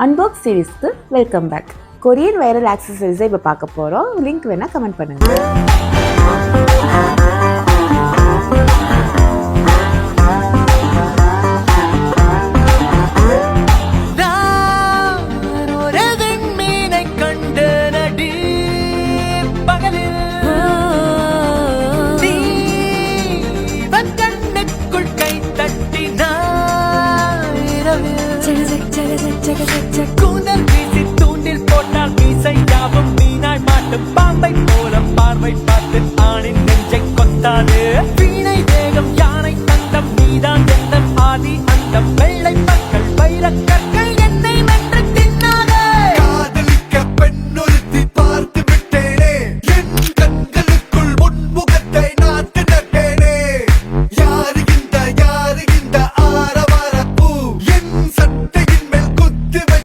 Unbox சீரீஸ்க்கு welcome back. Korean viral ஆக்சசரிஸை இப்போ பார்க்க போகிறோம். லிங்க் வேணால் கமெண்ட் பண்ணுங்கள். கூந்தல்